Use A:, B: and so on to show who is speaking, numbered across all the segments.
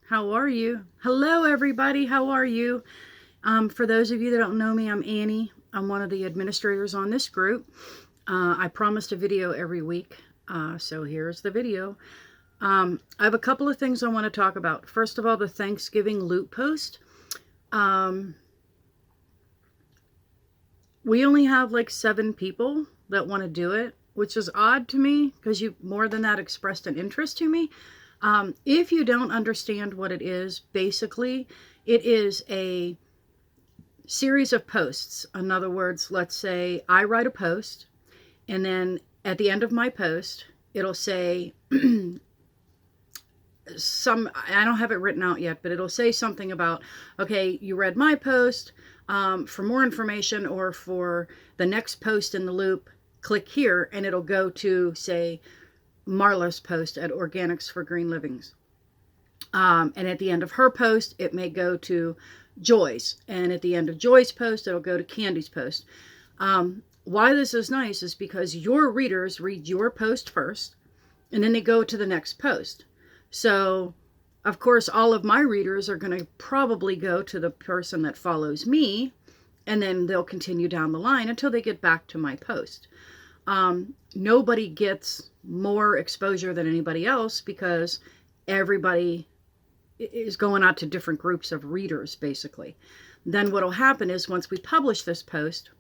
A: How are you? Hello, everybody. How are you? For those of you that don't know me, I'm Annie. I'm one of the administrators on this group. I promised a video every week, so here's the video. I have a couple of things I want to talk about. First of all, the Thanksgiving loot post. We only have like 7 people that want to do it, which is odd to me because you more than that expressed an interest to me. If you don't understand what it is, basically, it is a series of posts. In other words, let's say I write a post, and then at the end of my post, it'll say I don't have it written out yet, but it'll say something about, okay, you read my post. For more information or for the next post in the loop, click here, and it'll go to, say, Marla's post at Organics for Green Livings. And at the end of her post, it may go to Joy's. And at the end of Joy's post, it'll go to Candy's post. Why this is nice is because your readers read your post first, and then they go to the next post. So, of course, all of my readers are going to probably go to the person that follows me, and then they'll continue down the line until they get back to my post. Nobody gets more exposure than anybody else because everybody is going out to different groups of readers, basically. Then what will happen is once we publish this post,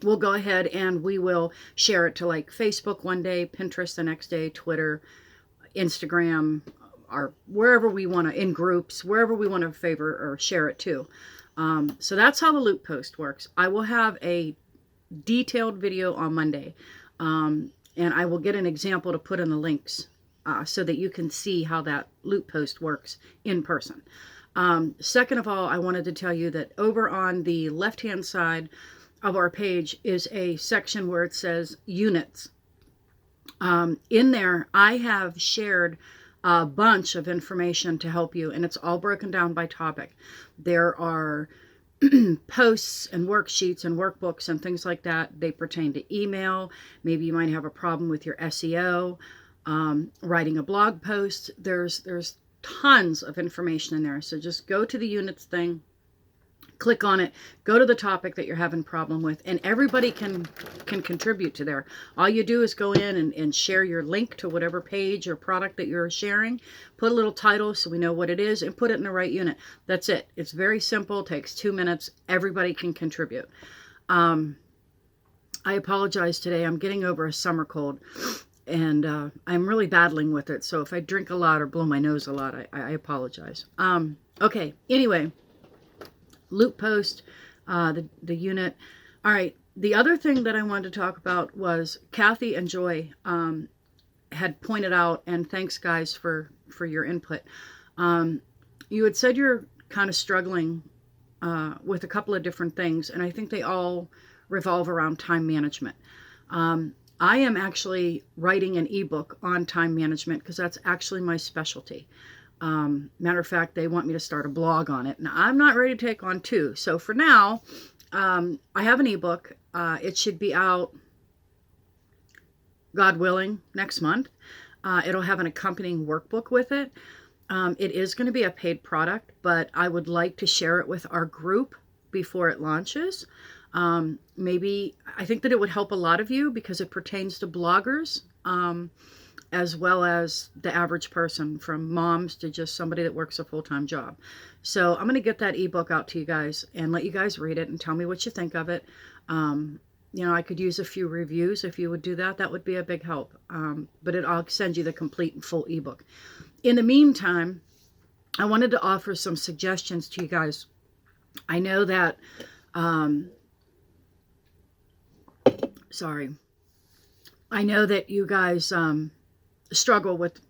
A: we'll go ahead and we will share it to like Facebook one day, Pinterest the next day, Twitter, Instagram, or wherever we want to, in groups, wherever we want to favor or share it to. So that's how the loop post works. I will have a detailed video on Monday, and I will get an example to put in the links so that you can see how that loop post works in person. Second of all, I wanted to tell you that over on the left-hand side of our page is a section where it says units. In there, I have shared a bunch of information to help you, and it's all broken down by topic. There are posts and worksheets and workbooks and things like that. They pertain to email. Maybe you might have a problem with your SEO, writing a blog post. There's tons of information in there. So just go to the units thing, click on it, go to the topic that you're having a problem with, and everybody can contribute to there. All you do is go in and share your link to whatever page or product that you're sharing, put a little title so we know what it is, and put it in the right unit. That's it. It's very simple, takes 2 minutes. Everybody can contribute. I apologize today. I'm getting over a summer cold, and I'm really battling with it. So if I drink a lot or blow my nose a lot, I apologize. Okay, anyway. Loop post, the unit. All right. The other thing that I wanted to talk about was Kathy and Joy had pointed out, and thanks guys for your input. You had said you're kind of struggling with a couple of different things, and I think they all revolve around time management. I am actually writing an ebook on time management because that's actually my specialty. Matter of fact, they want me to start a blog on it. Now, I'm not ready to take on 2. So for now, I have an ebook. It should be out, God willing, next month. It'll have an accompanying workbook with it. It is going to be a paid product, but I would like to share it with our group before it launches. Maybe, I think that it would help a lot of you because it pertains to bloggers. As well as the average person, from moms to just somebody that works a full-time job. So I'm going to get that ebook out to you guys and let you guys read it and tell me what you think of it. I could use a few reviews if you would do that. That would be a big help. But I'll send you the complete and full ebook. In the meantime, I wanted to offer some suggestions to you guys. I know that, I know that you guys, struggle with,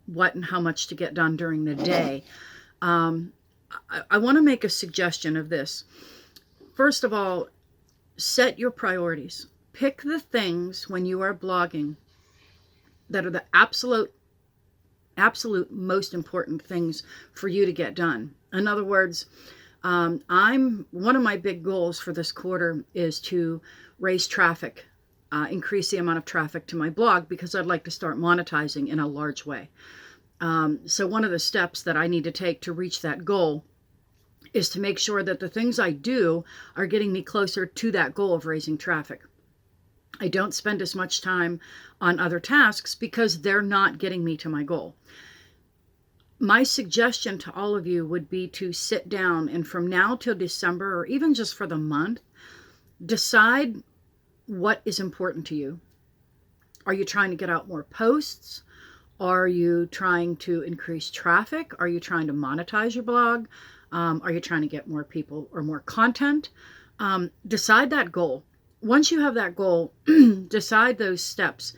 A: what and how much to get done during the day. I want to make a suggestion of this. First of all, set your priorities. Pick the things when you are blogging that are the absolute most important things for you to get done. In other words, one of my big goals for this quarter is to raise traffic, increase the amount of traffic to my blog because I'd like to start monetizing in a large way. So one of the steps that I need to take to reach that goal is to make sure that the things I do are getting me closer to that goal of raising traffic. I don't spend as much time on other tasks because they're not getting me to my goal. My suggestion to all of you would be to sit down and from now till December, or even just for the month, decide what is important to you. Are you trying to get out more posts? Are you trying to increase traffic? Are you trying to monetize your blog? Are you trying to get more people or more content? Decide that goal. Once you have that goal, decide those steps.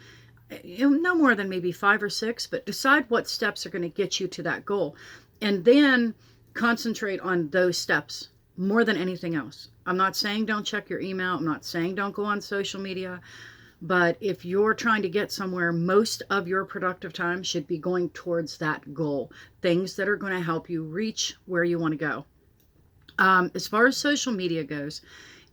A: No more than maybe 5 or 6, but decide what steps are going to get you to that goal. And then concentrate on those steps more than anything else. I'm not saying don't check your email. I'm not saying don't go on social media. But if you're trying to get somewhere, most of your productive time should be going towards that goal. Things that are going to help you reach where you want to go. As far as social media goes,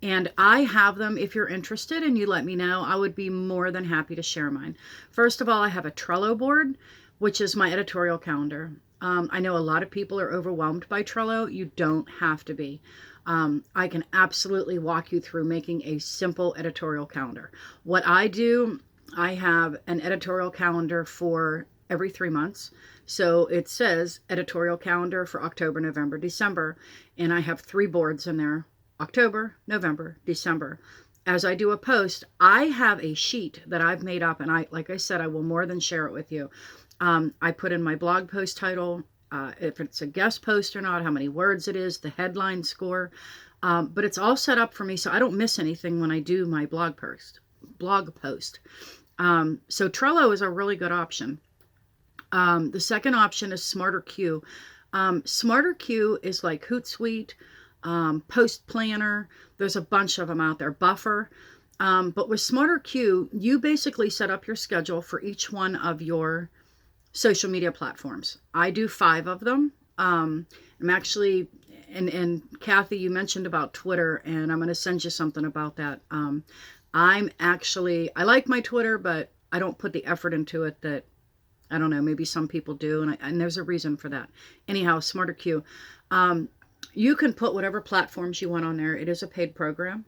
A: and I have them, if you're interested and you let me know, I would be more than happy to share mine. First of all, I have a Trello board, which is my editorial calendar. I know a lot of people are overwhelmed by Trello. You don't have to be. I can absolutely walk you through making a simple editorial calendar. What I do, I have an editorial calendar for every 3 months. So it says editorial calendar for October, November, December. And I have 3 boards in there: October, November, December. As I do a post, I have a sheet that I've made up, and like I said, I will more than share it with you. I put in my blog post title, if it's a guest post or not, how many words it is, the headline score. But it's all set up for me so I don't miss anything when I do my blog post. So Trello is a really good option. The second option is SmarterQ. SmarterQ is like Hootsuite, Post Planner. There's a bunch of them out there. Buffer. But with SmarterQ, you basically set up your schedule for each one of your social media platforms. I do 5 of them. I'm actually, and Kathy, you mentioned about Twitter, and I'm going to send you something about that. I like my Twitter, but I don't put the effort into it that, I don't know, maybe some people do, and there's a reason for that. Anyhow, SmarterQ. You can put whatever platforms you want on there. It is a paid program.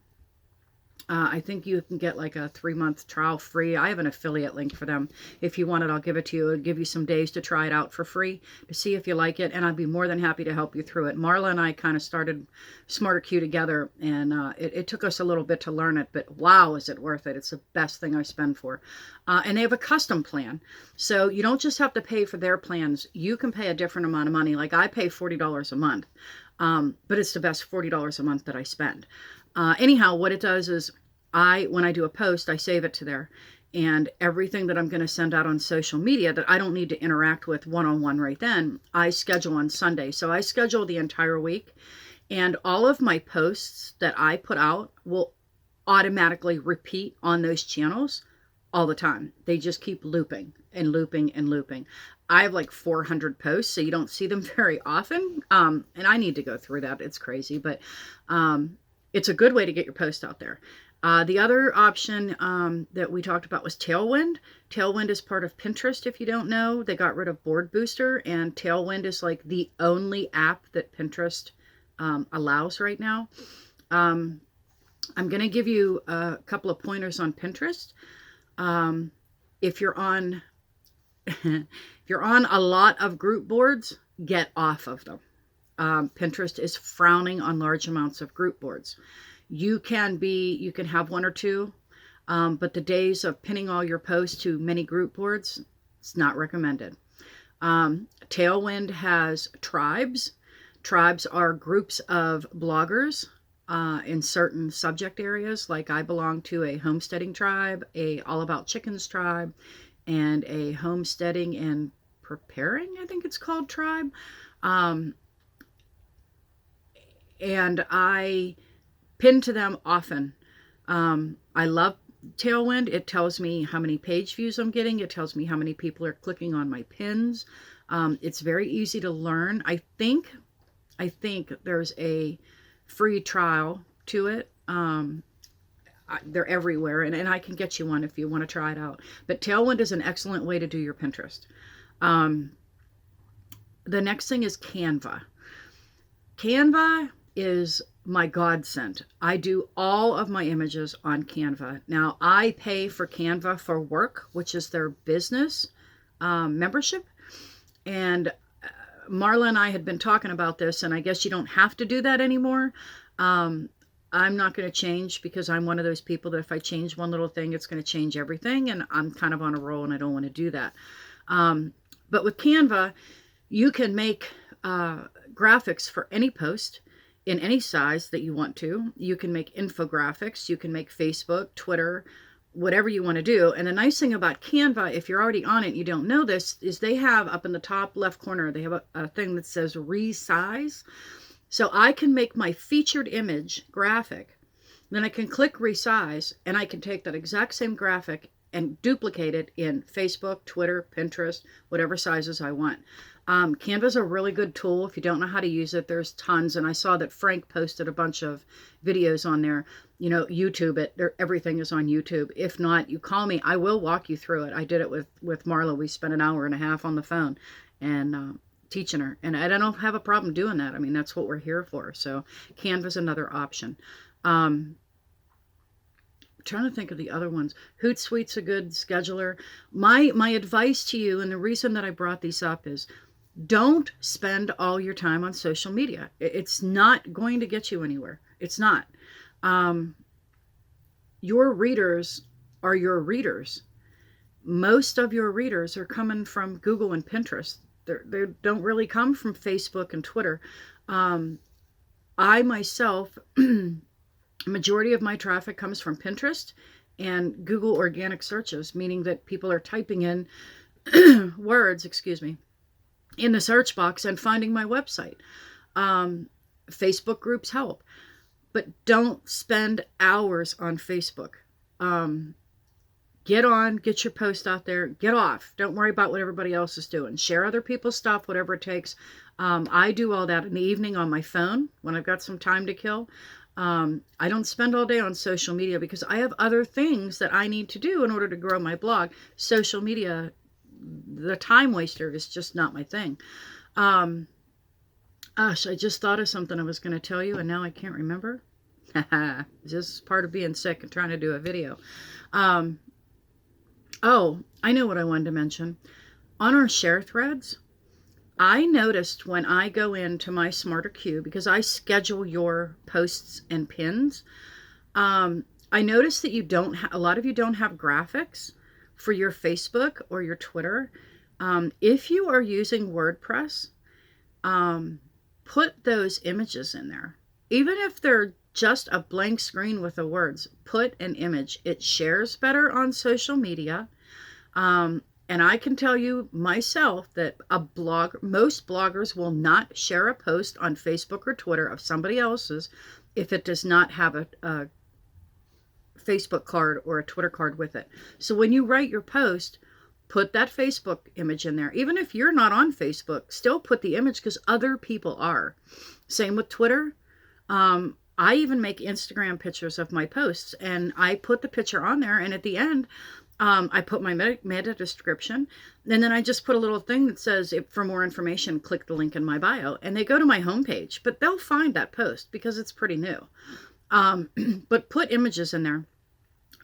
A: I think you can get like a 3-month trial free. I have an affiliate link for them. If you want it, I'll give it to you. It'll give you some days to try it out for free to see if you like it. And I'd be more than happy to help you through it. Marla and I kind of started SmarterQ together, and it took us a little bit to learn it, but wow, is it worth it. It's the best thing I spend for. And they have a custom plan. So you don't just have to pay for their plans. You can pay a different amount of money. Like I pay $40 a month, but it's the best $40 a month that I spend. Anyhow, what it does is when I do a post, I save it to there, and everything that I'm going to send out on social media that I don't need to interact with one-on-one right then, I schedule on Sunday. So I schedule the entire week, and all of my posts that I put out will automatically repeat on those channels all the time. They just keep looping and looping and looping. I have like 400 posts, so you don't see them very often. And I need to go through that. It's crazy, but it's a good way to get your post out there. The other option that we talked about was Tailwind. Tailwind is part of Pinterest, if you don't know. They got rid of Board Booster, and Tailwind is like the only app that Pinterest allows right now. I'm going to give you a couple of pointers on Pinterest. If you're on a lot of group boards, get off of them. Pinterest is frowning on large amounts of group boards. You can have 1 or 2, but the days of pinning all your posts to many group boards, it's not recommended. Tailwind has tribes. Tribes are groups of bloggers in certain subject areas. Like I belong to a homesteading tribe, a all about chickens tribe, and a homesteading and preparing, I think it's called, tribe. And I pin to them often. I love Tailwind. It tells me how many page views I'm getting. It tells me how many people are clicking on my pins. It's very easy to learn. I think there's a free trial to it. They're everywhere, and I can get you one if you want to try it out. But Tailwind is an excellent way to do your Pinterest. the next thing is Canva. Canva is my godsend. I do all of my images on Canva. Now, I pay for Canva for Work, which is their business membership. And Marla and I had been talking about this, and I guess you don't have to do that anymore. I'm not going to change, because I'm one of those people that if I change one little thing, it's going to change everything. And I'm kind of on a roll, and I don't want to do that. But with Canva, you can make graphics for any post in any size that you want to. You can make infographics. You can make Facebook, Twitter, whatever you want to do. And the nice thing about Canva, if you're already on it and you don't know this, is they have up in the top left corner, they have a thing that says resize. So I can make my featured image graphic. Then I can click resize, and I can take that exact same graphic and duplicate it in Facebook, Twitter, Pinterest, whatever sizes I want. Canva is a really good tool. If you don't know how to use it, there's tons. And I saw that Frank posted a bunch of videos on there. You know, YouTube it. Everything is on YouTube. If not, you call me. I will walk you through it. I did it with Marla. We spent an hour and a half on the phone and teaching her. And I don't have a problem doing that. I mean, that's what we're here for. So Canva is another option. Trying to think of the other ones. Hootsuite's a good scheduler. My advice to you, and the reason that I brought these up, is don't spend all your time on social media. It's not going to get you anywhere. It's not. Your readers are your readers. Most of your readers are coming from Google and Pinterest. They don't really come from Facebook and Twitter. I myself, majority of my traffic comes from Pinterest and Google organic searches, meaning that people are typing in words, in the search box and finding my website. Facebook groups help, but don't spend hours on Facebook. Get on, get your post out there, get off. Don't worry about what everybody else is doing. Share other people's stuff, whatever it takes. I do all that in the evening on my phone when I've got some time to kill. I don't spend all day on social media because I have other things that I need to do in order to grow my blog. Social media, the time waster, is just not my thing. Gosh, I just thought of something I was going to tell you and now I can't remember. This is part of being sick and trying to do a video. Oh, I know what I wanted to mention. On our share threads, I noticed when I go into my Smarter Queue, because I schedule your posts and pins, I noticed that a lot of you don't have graphics for your Facebook or your Twitter. If you are using WordPress, put those images in there. Even if they're just a blank screen with the words, put an image. It shares better on social media. And I can tell you myself that most bloggers will not share a post on Facebook or Twitter of somebody else's if it does not have a Facebook card or a Twitter card with it. So when you write your post, put that Facebook image in there. Even if you're not on Facebook, still put the image because other people are. Same with Twitter. I even make Instagram pictures of my posts and I put the picture on there, and at the end, I put my meta description, and then I just put a little thing that says, for more information, click the link in my bio, and they go to my homepage, but they'll find that post because it's pretty new. But put images in there.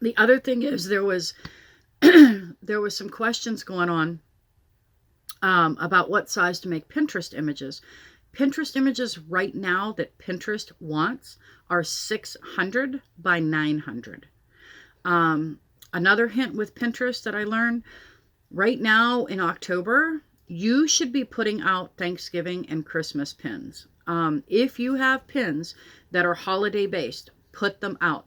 A: The other thing is there was some questions going on about what size to make Pinterest images. Pinterest images right now that Pinterest wants are 600 by 900. Another hint with Pinterest that I learned, right now in October, you should be putting out Thanksgiving and Christmas pins. If you have pins that are holiday based, put them out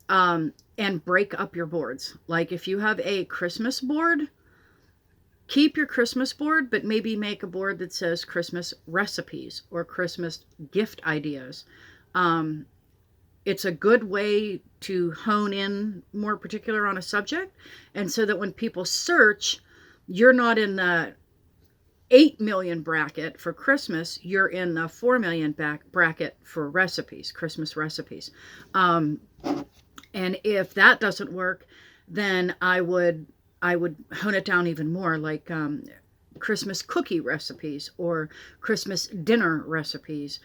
A: and break up your boards. Like if you have a Christmas board, keep your Christmas board, but maybe make a board that says Christmas recipes or Christmas gift ideas. It's a good way to hone in more particular on a subject. And so that when people search, you're not in the 8 million bracket for Christmas, you're in the 4 million bracket for recipes, Christmas recipes. And if that doesn't work, then I would hone it down even more. Like Christmas cookie recipes or Christmas dinner recipes.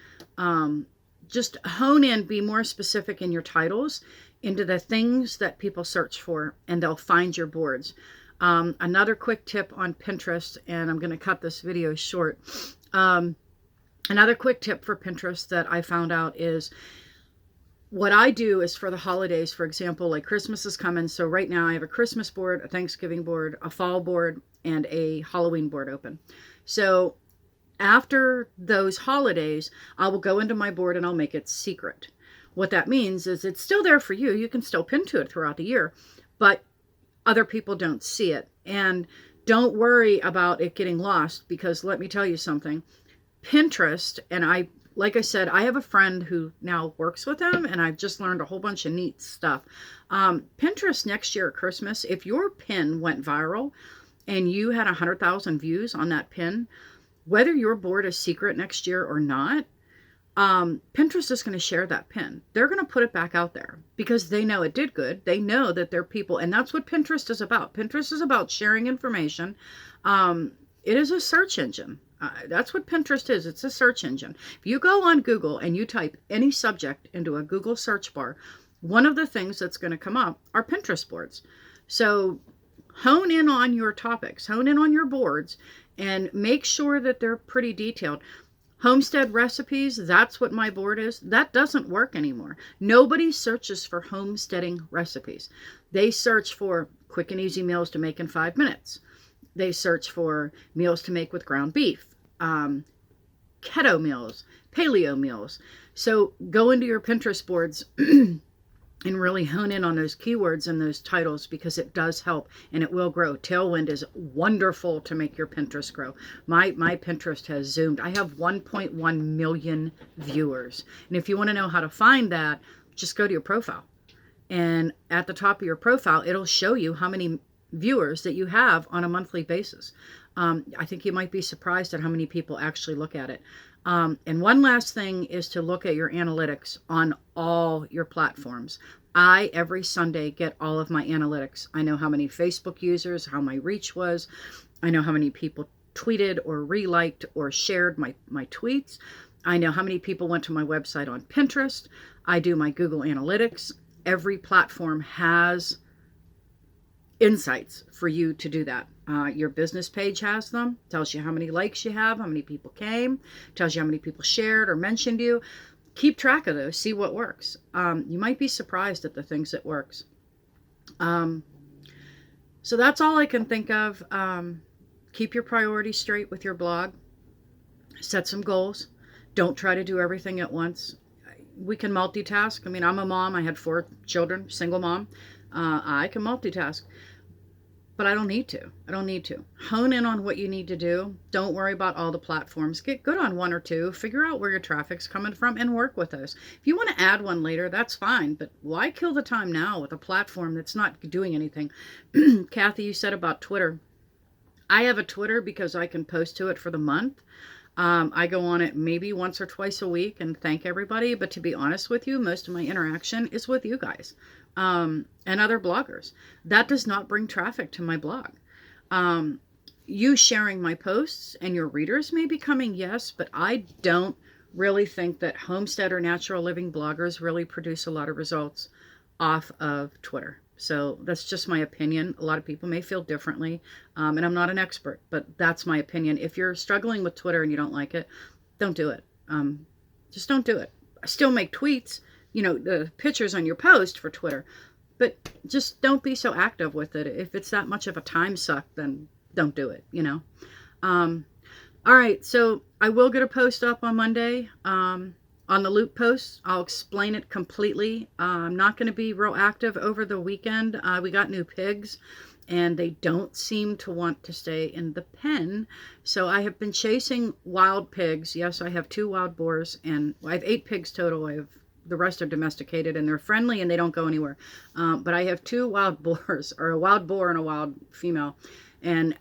A: Just hone in, be more specific in your titles into the things that people search for, and they'll find your boards. Another quick tip on Pinterest, and I'm going to cut this video short. Another quick tip for Pinterest that I found out is, what I do is for the holidays, for example, like Christmas is coming. So right now I have a Christmas board, a Thanksgiving board, a fall board, and a Halloween board open. So after those holidays, I will go into my board and I'll make it secret. What that means is it's still there for you. You can still pin to it throughout the year, but other people don't see it. And don't worry about it getting lost, because let me tell you something. Pinterest, and like I said, I have a friend who now works with them, and I've just learned a whole bunch of neat stuff. Pinterest next year at Christmas, if your pin went viral and you had 100,000 views on that pin, whether your board is secret next year or not, Pinterest is going to share that pin. They're going to put it back out there because they know it did good. They know that there are people, and that's what Pinterest is about. Pinterest is about sharing information. It is a search engine. That's what Pinterest is. It's a search engine. If you go on Google and you type any subject into a Google search bar, one of the things that's going to come up are Pinterest boards. So hone in on your topics, hone in on your boards, and make sure that they're pretty detailed. Homestead recipes, that's what my board is. That doesn't work anymore. Nobody searches for homesteading recipes. They search for quick and easy meals to make in 5 minutes. They search for meals to make with ground beef, keto meals, paleo meals. So go into your Pinterest boards and really hone in on those keywords and those titles, because it does help and it will grow. Tailwind is wonderful to make your Pinterest grow. My Pinterest has zoomed. I have 1.1 million viewers. And if you want to know how to find that, just go to your profile. And at the top of your profile, it'll show you how many viewers that you have on a monthly basis. I think you might be surprised at how many people actually look at it. And one last thing is to look at your analytics on all your platforms. Every Sunday, get all of my analytics. I know how many Facebook users, how my reach was. I know how many people tweeted or reliked or shared my tweets. I know how many people went to my website on Pinterest. I do my Google Analytics. Every platform has insights for you to do that. Your business page has them, tells you how many likes you have, how many people came, tells you how many people shared or mentioned you. Keep track of those, see what works. You might be surprised at the things that works. So that's all I can think of. Keep your priorities straight with your blog. Set some goals. Don't try to do everything at once. We can multitask. I mean, I'm a mom. I had 4 children, single mom. I can multitask, but I don't need to. I don't need to. Hone in on what you need to do. Don't worry about all the platforms. Get good on 1 or 2. Figure out where your traffic's coming from and work with those. If you want to add one later, that's fine, but why kill the time now with a platform that's not doing anything? Kathy, you said about Twitter. I have a Twitter because I can post to it for the month. I go on it maybe once or twice a week and thank everybody. But to be honest with you, most of my interaction is with you guys and other bloggers. That does not bring traffic to my blog. You sharing my posts and your readers may be coming, yes, but I don't really think that homestead or natural living bloggers really produce a lot of results off of Twitter. So that's just my opinion. A lot of people may feel differently, and I'm not an expert, but that's my opinion. If you're struggling with Twitter and you don't like it, don't do it. Just don't do it. I still make tweets, the pictures on your post for Twitter, but just don't be so active with it. If it's that much of a time suck, then don't do it, All right, so I will get a post up on Monday. On the loop posts, I'll explain it completely. I'm not going to be real active over the weekend. We got new pigs, and they don't seem to want to stay in the pen. So I have been chasing wild pigs. Yes, I have 2 wild boars, and I have 8 pigs total. The rest are domesticated, and they're friendly, and they don't go anywhere. But I have 2 wild boars, or a wild boar and a wild female, and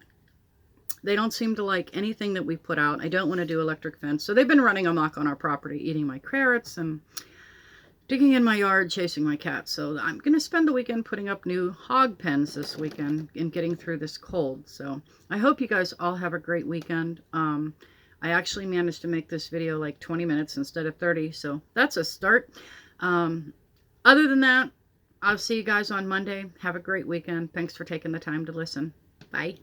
A: they don't seem to like anything that we put out. I don't want to do electric fence. So they've been running amok on our property, eating my carrots and digging in my yard, chasing my cat. So I'm going to spend the weekend putting up new hog pens this weekend and getting through this cold. So I hope you guys all have a great weekend. I actually managed to make this video like 20 minutes instead of 30. So that's a start. Other than that, I'll see you guys on Monday. Have a great weekend. Thanks for taking the time to listen. Bye.